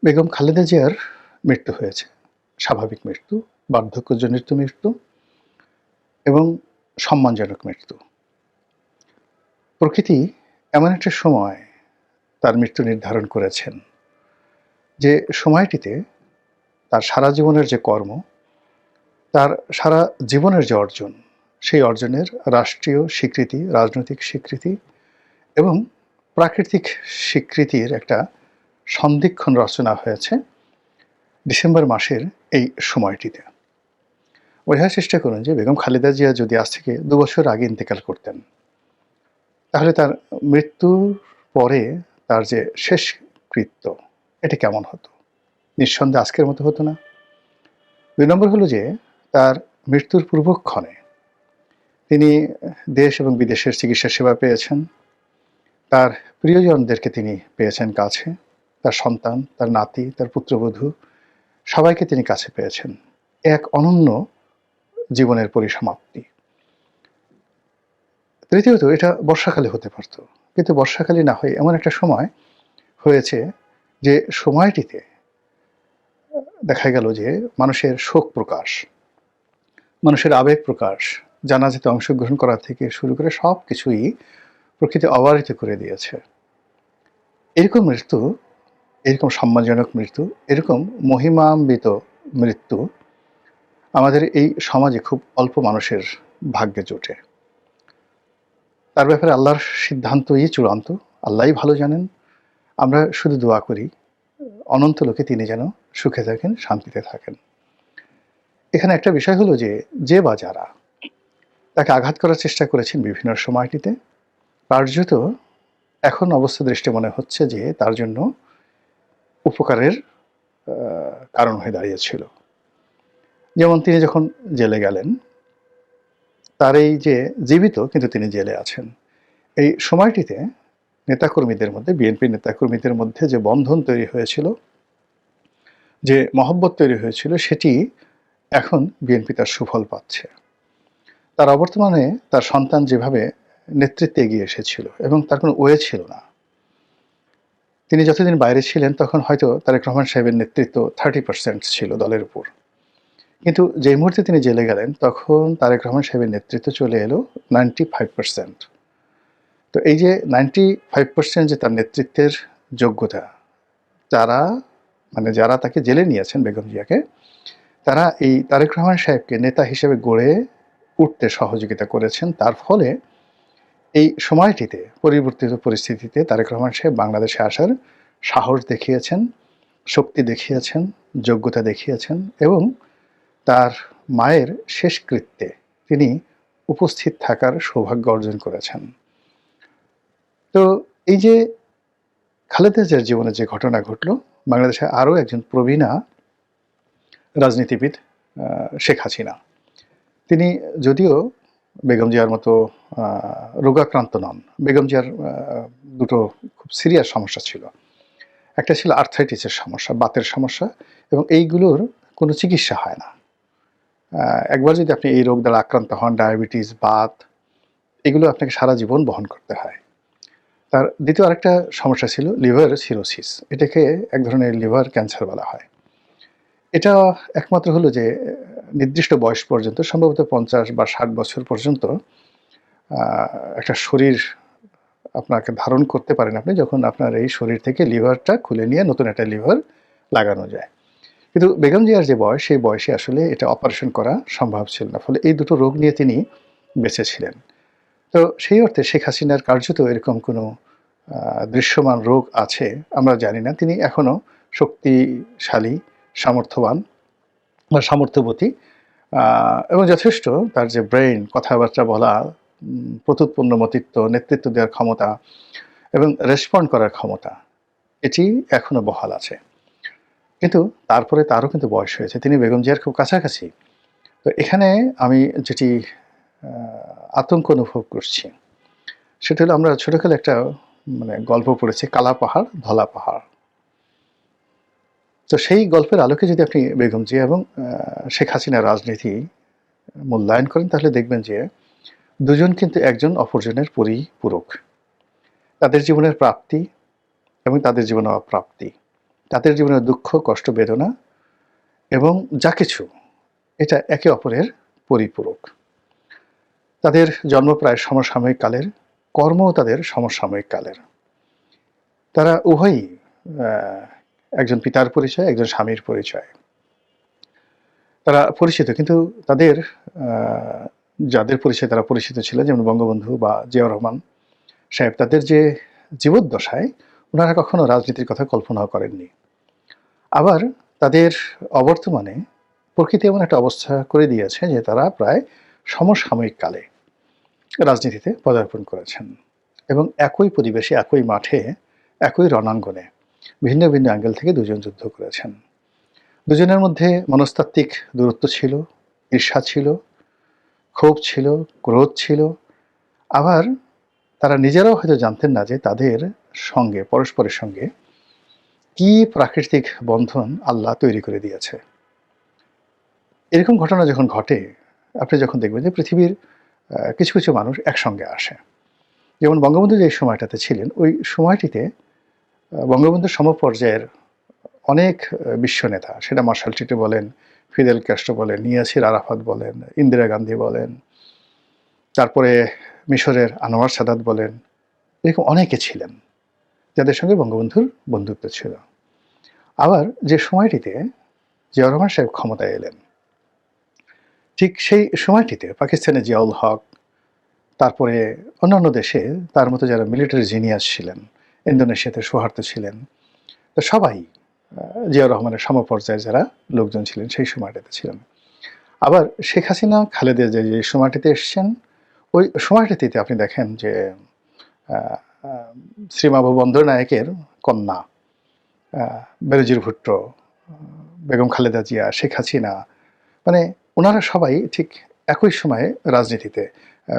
বেগম খালেদা জিয়ার মৃত্যু হয়েছে। স্বাভাবিক মৃত্যু, বার্ধক্যজনিত মৃত্যু এবং সম্মানজনক মৃত্যু। প্রকৃতি এমন একটা সময় তার মৃত্যু নির্ধারণ করেছেন, যে সময়টিতে তার সারা জীবনের যে কর্ম, তার সারা জীবনের যে অর্জন, সেই অর্জনের রাষ্ট্রীয় স্বীকৃতি, রাজনৈতিক স্বীকৃতি এবং প্রাকৃতিক স্বীকৃতির একটা সন্ধিক্ষণ রচনা হয়েছে ডিসেম্বর মাসের এই সময়টিতে। বোঝার চেষ্টা করুন যে বেগম খালেদা জিয়া যদি আজ থেকে ২ বছর আগে ইন্তেকাল করতেন, তাহলে তার মৃত্যুর পরে তার যে শেষকৃত্য, এটা কেমন হতো? নিঃসন্দেহে আজকের মতো হতো না। ২ নম্বর হলো যে তার মৃত্যুর পূর্বক্ষণে তিনি দেশ এবং বিদেশের চিকিৎসা সেবা পেয়েছেন। তার প্রিয়জনদেরকে তিনি পেয়েছেন কাছে, তার সন্তান, তার নাতি, তার পুত্রবধূ সবাইকে তিনি কাছে পেয়েছেন। এক অনন্য জীবনের পরিসমাপ্তি। তৃতীয়ত, এটা বর্ষাকালে হতে পারত, কিন্তু বর্ষাকালে না হয়ে এমন একটা সময় হয়েছে যে সময়টিতে দেখা গেল যে মানুষের শোক প্রকাশ, মানুষের আবেগ প্রকাশ, জানাজাতে অংশগ্রহণ করা থেকে শুরু করে সব কিছুই প্রকৃতি অবারিত করে দিয়েছে। এরকম মৃত্যু, এরকম সম্মানজনক মৃত্যু, এরকম মহিমান্বিত মৃত্যু আমাদের এই সমাজে খুব অল্প মানুষের ভাগ্যে জোটে। তার ব্যাপারে আল্লাহর সিদ্ধান্তই চূড়ান্ত, আল্লাহই ভালো জানেন। আমরা শুধু দোয়া করি অনন্ত লোকে তিনি যেন সুখে থাকেন, শান্তিতে থাকেন। এখানে একটা বিষয় হলো যে বা যারা তাকে আঘাত করার চেষ্টা করেছেন বিভিন্ন সময়টিতে, কার্যত এখন অবস্থা দৃষ্টে মনে হচ্ছে যে তার জন্য উপকারের কারণ হয়ে দাঁড়িয়েছিল। যেমন তিনি যখন জেলে গেলেন, তার এই যে জীবিত কিন্তু তিনি জেলে আছেন, এই সময়টিতে নেতাকর্মীদের মধ্যে, বিএনপি নেতাকর্মীদের মধ্যে যে বন্ধন তৈরি হয়েছিল, যে মহব্বত তৈরি হয়েছিল, সেটি এখন বিএনপি তার সুফল পাচ্ছে। তার অবর্তমানে তার সন্তান যেভাবে নেতৃত্বে এগিয়ে এসেছিল এবং তার কোনো ওয়ে ছিল না। তিনি যতদিন বাইরে ছিলেন তখন হয়তো তারেক রহমান সাহেবের নেতৃত্ব 30% ছিল দলের উপর, কিন্তু যেই মুহূর্তে তিনি জেলে গেলেন তখন তারেক রহমান সাহেবের নেতৃত্ব চলে এলো 95%। তো এই যে 95% যে তার নেতৃত্বের যোগ্যতা, তারা যারা তাকে জেলে নিয়েছেন বেগম জিয়াকে, তারা এই তারেক রহমান সাহেবকে নেতা হিসেবে গড়ে উঠতে সহযোগিতা করেছেন। তার ফলে এই সময়টিতে, পরিবর্তিত পরিস্থিতিতে তারেক রহমান সাহেব বাংলাদেশে আসার সাহস দেখিয়েছেন, শক্তি দেখিয়েছেন, যোগ্যতা দেখিয়েছেন এবং তার মায়ের শেষকৃত্যে তিনি উপস্থিত থাকার সৌভাগ্য অর্জন করেছেন। তো এই যে খালেদা জিয়ার জীবনে যে ঘটনা ঘটল, বাংলাদেশে আরও একজন প্রবীণা রাজনীতিবিদ শেখ হাসিনা, তিনি যদিও বেগম জিয়ার মতো রোগাক্রান্ত নন। বেগম জিয়ার দুটো খুব সিরিয়াস সমস্যা ছিল। একটা ছিল আর্থ্রাইটিসের সমস্যা, বাতের সমস্যা, এবং এইগুলোর কোনো চিকিৎসা হয় না। একবার যদি আপনি এই রোগ দ্বারা আক্রান্ত হন, ডায়াবেটিস, বাত, এগুলো আপনাকে সারা জীবন বহন করতে হয়। তার দ্বিতীয় আরেকটা সমস্যা ছিল লিভার সিরোসিস। এটাকে এক ধরনের লিভার ক্যান্সার বলা হয়। এটা একমাত্র হলো যে নির্দিষ্ট বয়স পর্যন্ত, সম্ভবত 50 বা 60 বছর পর্যন্ত একটা শরীর আপনাকে ধারণ করতে পারেন আপনি, যখন আপনার এই শরীর থেকে লিভারটা খুলে নিয়ে নতুন একটা লিভার লাগানো যায়। কিন্তু বেগম জিয়ার যে বয়স, সেই বয়সে আসলে এটা অপারেশন করা সম্ভব ছিল না। ফলে এই দুটো রোগ নিয়ে তিনি বেঁচে ছিলেন। তো সেই অর্থে শেখ হাসিনার কার্যত এরকম কোনো দৃশ্যমান রোগ আছে আমরা জানি না। তিনি এখনও শক্তিশালী, সামর্থ্যবান বা সামর্থ্যবতী, এবং যথেষ্ট তার যে ব্রেইন, কথাবার্তা বলা, প্রত্যুৎপন্নমতিত্ব, নেতৃত্ব দেওয়ার ক্ষমতা এবং রেসপন্ড করার ক্ষমতা, এটি এখনও বহাল আছে। কিন্তু তারপরে তারও কিন্তু বয়স হয়েছে, তিনি বেগম জিয়ার খুব কাছাকাছি। তো এখানে আমি যেটি আতঙ্ক অনুভব করছি, সেটা হলো আমরা ছোটকালে একটা গল্প পড়েছি, কালা পাহাড় ধলা পাহাড়। তো সেই গল্পের আলোকে যদি আপনি বেগম জিয়া এবং শেখ হাসিনার রাজনীতি মূল্যায়ন করেন, তাহলে দেখবেন যে দুজন কিন্তু একজন অপরজনের পরিপূরক। তাদের জীবনের প্রাপ্তি এবং তাদের জীবনের অপ্রাপ্তি, তাদের জীবনের দুঃখ, কষ্ট, বেদনা এবং যা কিছু এটা একে অপরের পরিপূরক। তাদের জন্ম প্রায় সমসাময়িক কালের, কর্মও তাদের সমসাময়িক কালের। তারা উভয়ই একজন পিতার পরিচয়, একজন স্বামীর পরিচয়। তারা পরিচিত, কিন্তু তাদের যাদের পরিচয়ে তারা পরিচিত ছিলেন, যেমন বঙ্গবন্ধু বা জিয়াউর রহমান সাহেব, তাদের যে জীবদ্দশায় ওনারা কখনো রাজনীতির কথা কল্পনাও করেননি। আবার তাদের অবর্তমানে প্রকৃতি এমন একটা অবস্থা করে দিয়েছে যে তারা প্রায় সমসাময়িক কালে রাজনীতিতে পদার্পণ করেছেন এবং একই পরিবেশে, একই মাঠে, একই রণাঙ্গনে ভিন্ন ভিন্ন অ্যাঙ্গেল থেকে দুজন যুদ্ধ করেছেন। দুজনের মধ্যে মনস্তাত্ত্বিক দূরত্ব ছিল, ঈর্ষা ছিল, ক্ষোভ ছিল, ক্রোধ ছিল। আবার তারা নিজেরাও হয়তো জানতেন না যে তাদের সঙ্গে, পরস্পরের সঙ্গে কি প্রাকৃতিক বন্ধন আল্লাহ তৈরি করে দিয়েছে। এরকম ঘটনা যখন ঘটে, আপনি যখন দেখবেন যে পৃথিবীর কিছু কিছু মানুষ একসঙ্গে আসে। যেমন বঙ্গবন্ধু যে সময়টাতে ছিলেন, ওই সময়টিতে বঙ্গবন্ধুর সমপর্যায়ের অনেক বিশ্ব নেতা, সেটা মার্শাল টিটো বলেন, ফিদেল ক্যাস্ট্রো বলেন, ইয়াসির আরাফাত বলেন, ইন্দিরা গান্ধী বলেন, তারপরে মিশরের আনোয়ার সাদাত বলেন, এরকম অনেকে ছিলেন যাদের সঙ্গে বঙ্গবন্ধুর বন্ধুত্ব ছিল। আবার যে সময়টিতে জিয়াউর রহমান সাহেব ক্ষমতায় এলেন, ঠিক সেই সময়টিতে পাকিস্তানে জিয়াউল হক, তারপরে অন্যান্য দেশে তার মতো যারা মিলিটারি জিনিয়াস ছিলেন, ইন্দোনেশিয়াতে সুহার্তো ছিলেন, তো সবাই জিয়াউর রহমানের সমপর্যায়ের যারা লোকজন ছিলেন সেই সময়টাতে ছিলেন। আবার শেখ হাসিনা, খালেদা যে সময়টিতে এসছেন, ওই সময়টিতে আপনি দেখেন যে শ্রীমাভু বন্দ্যোপাধ্যায়ের কন্যা বেনজির ভুট্টো, বেগম খালেদা জিয়া, শেখ হাসিনা, মানে ওনারা সবাই ঠিক একই সময়ে রাজনীতিতে,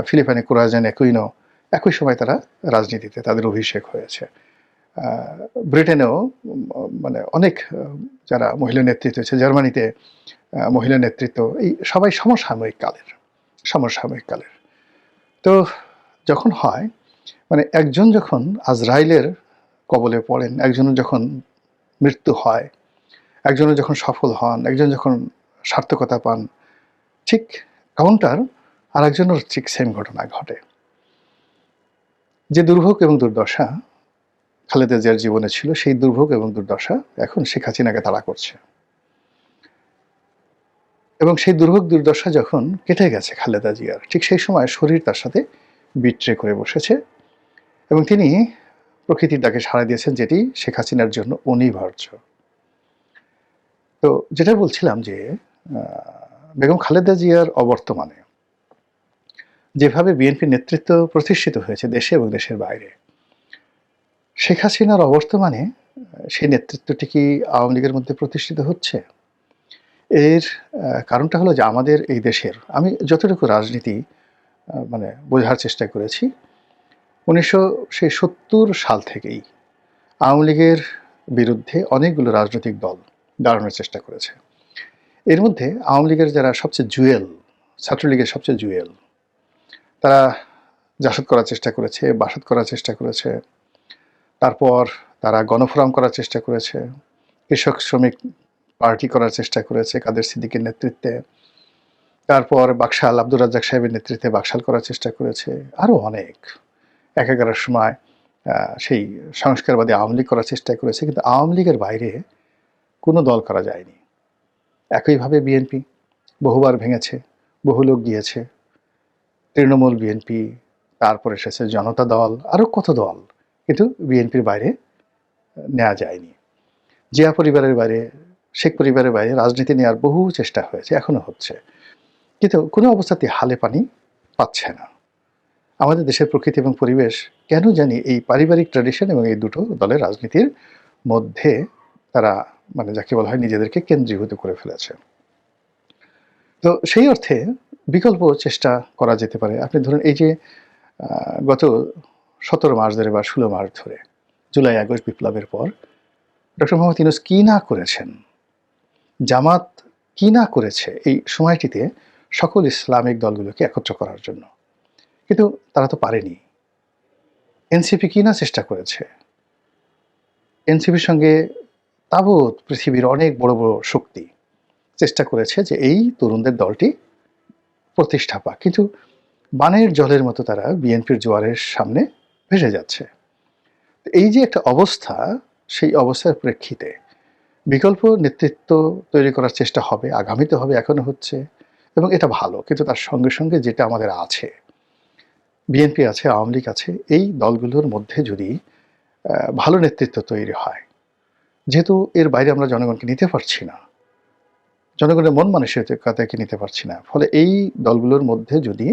ফিলিপাইনে কোরাজান একুইনো একই সময় তারা রাজনীতিতে তাদের অভিষেক হয়েছে। ব্রিটেনেও মানে অনেক যারা মহিলা নেতৃত্ব হয়েছে, জার্মানিতে মহিলা নেতৃত্ব, এই সবাই সমসাময়িক কালের। তো যখন হয়, মানে একজন যখন আজরাইলের কবলে পড়েন, একজনের যখন মৃত্যু হয়, একজনের যখন সফল হন, একজন যখন সার্থকতা পান, ঠিক কাউন্টার আর একজনের ঠিক সেম ঘটনা ঘটে। যে দুর্ভোগ এবং দুর্দশা খালেদা জিয়ার জীবনে ছিল, সেই দুর্ভোগ এবং দুর্দশা এখন শেখ হাসিনাকে তাড়া করছে। এবং সেই দুর্ভোগ দুর্দশা যখন কেটে গেছে খালেদা জিয়ার, ঠিক সেই সময় শরীর তার সাথে বিট্রে করে বসেছে এবং তিনি প্রকৃতির ডাকে সাড়া দিয়েছেন, যেটি শেখ হাসিনার জন্য অনিবার্য। তো যেটা বলছিলাম যে বেগম খালেদা জিয়ার অবর্তমানে যেভাবে বিএনপির নেতৃত্ব প্রতিষ্ঠিত হয়েছে দেশে এবং দেশের বাইরে, শেখ হাসিনার অবর্তমানে সেই নেতৃত্বটি কি আওয়ামী লীগের মধ্যে প্রতিষ্ঠিত হচ্ছে? এর কারণটা হলো যে আমাদের এই দেশের, আমি যতটুকু রাজনীতি মানে বোঝার চেষ্টা করেছি, 1970 সাল থেকেই আওয়ামী লীগের বিরুদ্ধে অনেকগুলো রাজনৈতিক দল দাঁড়ানোর চেষ্টা করেছে। এর মধ্যে আওয়ামী লীগের যারা সবচেয়ে জুয়েল, ছাত্রলীগের সবচেয়ে জুয়েল, তারা জাসদ করার চেষ্টা করেছে, বাসদ করার চেষ্টা করেছে, তারপর তারা গণফোরাম করার চেষ্টা করেছে, কৃষক শ্রমিক পার্টি করার চেষ্টা করেছে কাদের সিদ্দিকের নেতৃত্বে, তারপর বাকশাল আব্দুর রাজ্জাক সাহেবের নেতৃত্বে বাকশাল করার চেষ্টা করেছে, আরও অনেক একাগারের সময় সেই সংস্কারবাদী আওয়ামী লীগ করার চেষ্টা করেছে, কিন্তু আওয়ামী লীগের বাইরে কোনো দল করা যায়নি। একইভাবে বিএনপি বহুবার ভেঙেছে, বহু লোক গিয়েছে, তৃণমূল বিএনপি, তারপর এসেছে জনতা দল, আরও কত দল, কিন্তু বিএনপির বাইরে নেওয়া যায়নি। জিয়া পরিবারের বাইরে, শেখ পরিবারের বাইরে রাজনীতি নেওয়ার বহু চেষ্টা হয়েছে, এখনো হচ্ছে, কিন্তু কোনো অবস্থাতে হালে পানি পাচ্ছে না। আমাদের দেশের প্রকৃতি এবং পরিবেশ কেন জানি এই পারিবারিক ট্র্যাডিশন এবং এই দুটো দলের রাজনীতির মধ্যে তারা মানে যাকে বলা হয় নিজেদেরকে কেন্দ্রীভূত করে ফেলেছে। তো সেই অর্থে বিকল্প চেষ্টা করা যেতে পারে। আপনি ধরুন এই যে গত 17 মাস ধরে বা 16 মাস ধরে জুলাই আগস্ট বিপ্লবের পর ডক্টর মোহাম্মদ ইউনূস কি না করেছেন, জামাত কি না করেছে এই সময়টিতে সকল ইসলামিক দলগুলোকে একত্র করার জন্য, কিন্তু তারা তো পারেনি। এনসিপি কি না চেষ্টা করেছে, এনসিপির সঙ্গে তাবৎ পৃথিবীর অনেক বড় বড় শক্তি চেষ্টা করেছে যে এই তরুণদের দলটি প্রতিষ্ঠা পাক, কিন্তু বানের জলের মতো তারা বিএনপির জোয়ারের সামনে ভেসে যাচ্ছে। এই যে একটা অবস্থা, সেই অবস্থার প্রেক্ষিতে বিকল্প নেতৃত্ব তৈরি করার চেষ্টা হবে, আগামীতে হবে, এখনো হচ্ছে, এবং এটা ভালো। কিন্তু তার সঙ্গে সঙ্গে যেটা আমাদের আছে, বিএনপি আছে, আওয়ামী লীগ আছে, এই দলগুলোর মধ্যে যদি ভালো নেতৃত্ব তৈরি হয়, যেহেতু এর বাইরে আমরা জনগণকে নিতে পারছি না, জনগণের মন মানসিকতাকে নিতে পারছি না, ফলে এই দলগুলোর মধ্যে যদি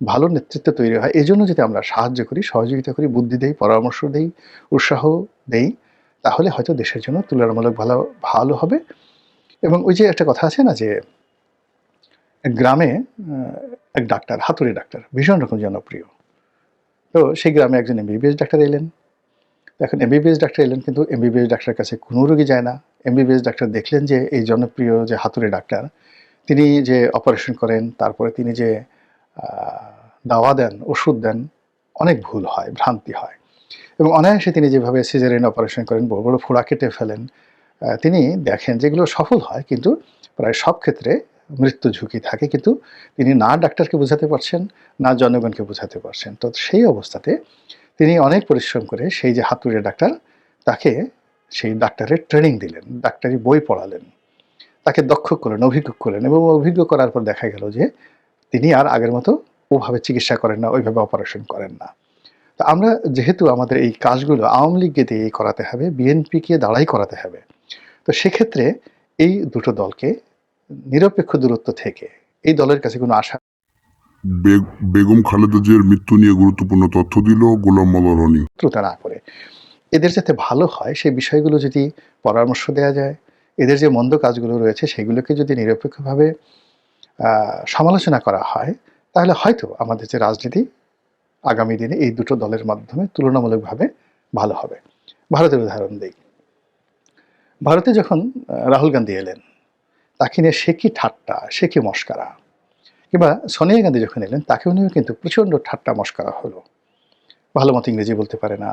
ভালো নেতৃত্ব তৈরি হয়, এই জন্য যদি আমরা সাহায্য করি, সহযোগিতা করি, বুদ্ধি দেই, পরামর্শ দেই, উৎসাহ দেই, তাহলে হয়তো দেশের জন্য তুলনামূলক ভালো হবে। এবং ওই যে একটা কথা আছে না যে এক গ্রামে এক ডাক্তার, হাতুড়ি ডাক্তার, ভীষণ রকম জনপ্রিয়। তো সেই গ্রামে একজন এমবিবিএস ডাক্তার এলেন। এখন এমবিবিএস ডাক্তার এলেন, কিন্তু এমবিবিএস ডাক্তারের কাছে কোনো রোগী যায় না। এমবিবিএস ডাক্তার দেখলেন যে এই জনপ্রিয় যে হাতুড়ি ডাক্তার, তিনি যে অপারেশন করেন, তারপরে তিনি যে দাওয়া দেন, ওষুধ দেন, অনেক ভুল হয়, ভ্রান্তি হয়, এবং অনায়াসে তিনি যেভাবে সিজারিয়ান অপারেশন করেন, বড় বড় ফোড়া কেটে ফেলেন, তিনি দেখেন যেগুলো সফল হয়, কিন্তু প্রায় সব ক্ষেত্রে মৃত্যু ঝুঁকি থাকে। কিন্তু তিনি না ডাক্তারকে বোঝাতে পারছেন, না জনগণকে বোঝাতে পারছেন। তো সেই অবস্থাতে তিনি অনেক পরিশ্রম করে সেই যে হাতুড়ে ডাক্তার, তাকে সেই ডাক্তারের ট্রেনিং দিলেন, ডাক্তারি বই পড়ালেন, তাকে দক্ষ করলেন, অভিজ্ঞ করলেন, এবং অভিজ্ঞ করার পর দেখা গেল যে তিনি আর আগের মতো ওভাবে চিকিৎসা করেন না, ওইভাবে অপারেশন করেন না। তো আমরা যেহেতু আমাদের এই কাজগুলো আওয়ামী লীগকে দিয়েই করাতে হবে, বিএনপিকে দ্বারাই করাতে হবে, তো সেক্ষেত্রে এই দুটো দলকে নিরপেক্ষ দূরত্ব থেকে এই দলের কাছে কোনো আশা বেগম খালেদা জিয়ার মৃত্যু নিয়ে গুরুত্বপূর্ণ তথ্য দিল গোলাম মোল্লা রনি। না করে এদের যাতে ভালো হয় সেই বিষয়গুলো যদি পরামর্শ দেওয়া যায়, এদের যে মন্দ কাজগুলো রয়েছে সেগুলোকে যদি নিরপেক্ষভাবে সমালোচনা করা হয়, তাহলে হয়তো আমাদের যে রাজনীতি আগামী দিনে এই দুটো দলের মাধ্যমে তুলনামূলকভাবে ভালো হবে। ভারতের উদাহরণ দিই। ভারতে যখন রাহুল গান্ধী এলেন, তাকে নিয়ে সে কি ঠাট্টা, সে কি মস্করা, কিংবা সোনিয়া গান্ধী যখন এলেন, তাকেও নিয়েও কিন্তু প্রচণ্ড ঠাট্টা মস্করা হলো। ভালো মতো ইংরেজি বলতে পারে না,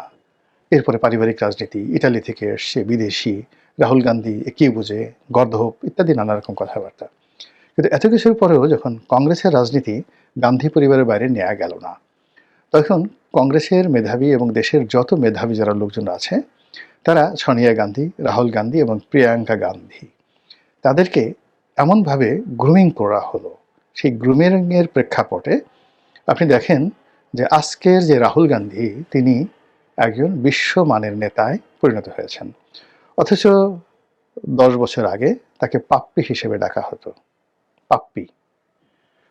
এরপরে পারিবারিক রাজনীতি, ইটালি থেকে এসছে, বিদেশি, রাহুল গান্ধী কি বুঝে, গর্দভ ইত্যাদি নানা রকম কথাবার্তা। কিন্তু এত কিছুর পরেও যখন কংগ্রেসের রাজনীতি গান্ধী পরিবারের বাইরে নেওয়া গেল না, তখন কংগ্রেসের মেধাবী এবং দেশের যত মেধাবী যারা লোকজন আছে, তারা সোনিয়া গান্ধী, রাহুল গান্ধী এবং প্রিয়াঙ্কা গান্ধী, তাদেরকে এমনভাবে গ্রুমিং করা হলো। সেই গ্রুমিংয়ের প্রেক্ষাপটে আপনি দেখেন যে আজকের যে রাহুল গান্ধী, তিনি একজন বিশ্বমানের নেতায় পরিণত হয়েছেন, অথচ 10 বছর আগে তাকে পাপ্পি হিসেবে ডাকা হতো। পাপ্পি।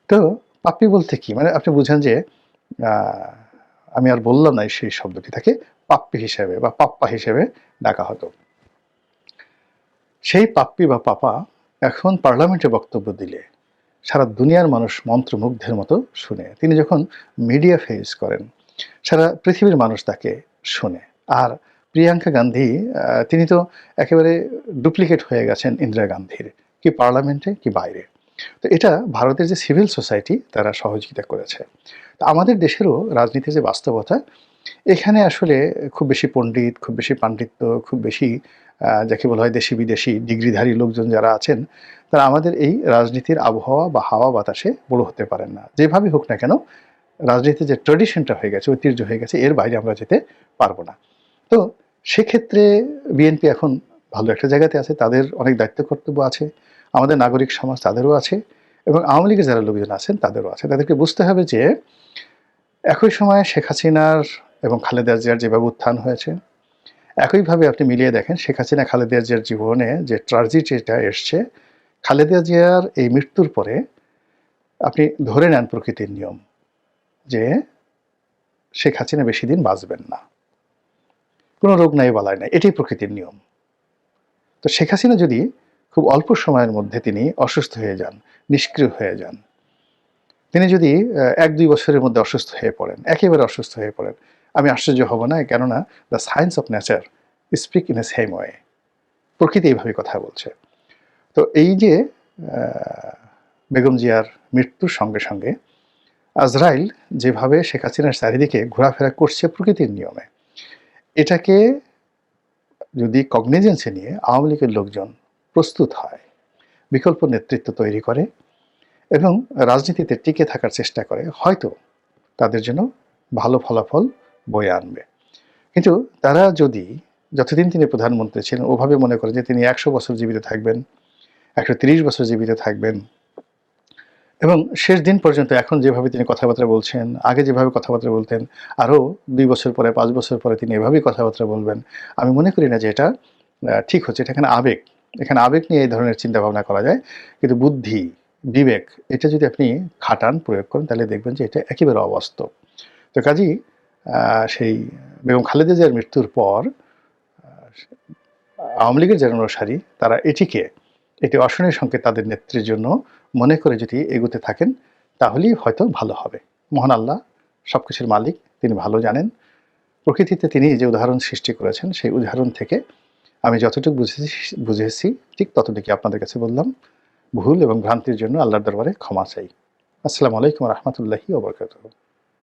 তো পাপ্পি বলতে কি, মানে আপনি বুঝেন যে আমি আর বললাম না সেই শব্দটি, তাকে পাপ্পি হিসেবে বা পাপ্পা হিসেবে ডাকা হতো। সেই পাপ্পি বা পাপা এখন পার্লামেন্টে বক্তব্য দিলে সারা দুনিয়ার মানুষ মন্ত্রমুগ্ধের মতো শুনে। তিনি যখন মিডিয়া ফেস করেন, সারা পৃথিবীর মানুষ তাকে শোনে। আর প্রিয়াঙ্কা গান্ধী, তিনি তো একেবারে ডুপ্লিকেট হয়ে গেছেন ইন্দিরা গান্ধীর, কি পার্লামেন্টে কি বাইরে। তো এটা ভারতের যে সিভিল সোসাইটি তারা সহযোগিতা করেছে। তো আমাদের দেশেরও রাজনীতির যে বাস্তবতা, এখানে আসলে খুব বেশি পণ্ডিত, খুব বেশি পাণ্ডিত্য, খুব বেশি যাকে বলা হয় দেশি বিদেশি ডিগ্রিধারী লোকজন যারা আছেন, তারা আমাদের এই রাজনীতির আবহাওয়া বা হাওয়া বাতাসে বড় হতে পারেন না। যেভাবেই হোক না কেন, রাজনীতির যে ট্র্যাডিশনটা হয়ে গেছে, ঐতিহ্য হয়ে গেছে, এর বাইরে আমরা যেতে পারবো না। তো সেক্ষেত্রে বিএনপি এখন ভালো একটা জায়গাতে আছে, তাদের অনেক দায়িত্ব কর্তব্য আছে, আমাদের নাগরিক সমাজ তাদেরও আছে, এবং আওয়ামী লীগের যারা লোকজন আছেন তাদেরও আছে। তাদেরকে বুঝতে হবে যে একই সময়ে শেখ হাসিনার এবং খালেদা জিয়ার যেভাবে উত্থান হয়েছে, একইভাবে আপনি মিলিয়ে দেখেন শেখ হাসিনা খালেদা জিয়ার জীবনে যে ট্র্যাজেডিটা এসছে, খালেদা জিয়ার এই মৃত্যুর পরে আপনি ধরে নেন প্রকৃতির নিয়ম যে শেখ হাসিনা বেশি দিন বাঁচবেন না, কোনো রোগ নাই, বালাই নাই, এটাই প্রকৃতির নিয়ম। তো শেখ হাসিনা যদি খুব অল্প সময়ের মধ্যে তিনি অসুস্থ হয়ে যান, নিষ্ক্রিয় হয়ে যান, তিনি যদি 1-2 বছরের মধ্যে অসুস্থ হয়ে পড়েন, একেবারে অসুস্থ হয়ে পড়েন, আমি আশ্চর্য হব না, কেননা the science of nature speak in a same way, প্রকৃতি এইভাবে কথা বলছে। তো এই যে বেগম জিয়ার মৃত্যুর সঙ্গে সঙ্গে আজরাইল যেভাবে শেখ হাসিনার চারিদিকে ঘোরাফেরা করছে প্রকৃতির নিয়মে, এটাকে যদি কগনিজেন্সে নিয়ে আওয়ামী লীগের লোকজন প্রস্তুত হয়, বিকল্প নেতৃত্ব তৈরি করে এবং রাজনীতিতে টিকে থাকার চেষ্টা করে, হয়তো তাদের জন্য ভালো ফলাফল বয়ে আনবে। কিন্তু তারা যদি যতদিন তিনি প্রধানমন্ত্রী ছিলেন ওভাবে মনে করেন যে তিনি 100 বছর জীবিত থাকবেন, 130 বছর জীবিত থাকবেন এবং শেষ দিন পর্যন্ত এখন যেভাবে তিনি কথাবার্তা বলছেন, আগে যেভাবে কথাবার্তা বলতেন, আরও 2 বছর পরে 5 বছর পরে তিনি এভাবেই কথাবার্তা বলবেন, আমি মনে করি না যে এটা ঠিক হচ্ছে। এটা এখানে আবেগ নিয়ে এই ধরনের চিন্তাভাবনা করা যায়। কিন্তু বুদ্ধি, বিবেক এটা যদি আপনি খাটান, প্রয়োগ করেন, তাহলে দেখবেন যে এটা একেবারে অবাস্তব। তো কাজেই সেই বেগম খালেদা জিয়ার মৃত্যুর পর আওয়ামী লীগের যারা অনুসারী তারা এটি অশনির সংকেত তাদের নেত্রীর জন্য মনে করে যদি এগোতে থাকেন, তাহলেই হয়তো ভালো হবে। মহান আল্লাহ সবকিছুর মালিক, তিনি ভালো জানেন। প্রকৃতিতে তিনি যে উদাহরণ সৃষ্টি করেছেন, সেই উদাহরণ থেকে আমি যতটুকু বুঝেছি ঠিক ততটুকু আপনাদের কাছে বললাম। ভুল এবং ভ্রান্তির জন্য আল্লাহর দরবারে ক্ষমা চাই। আসসালামু আলাইকুম ওয়া রাহমাতুল্লাহি ওয়া বারাকাতুহু।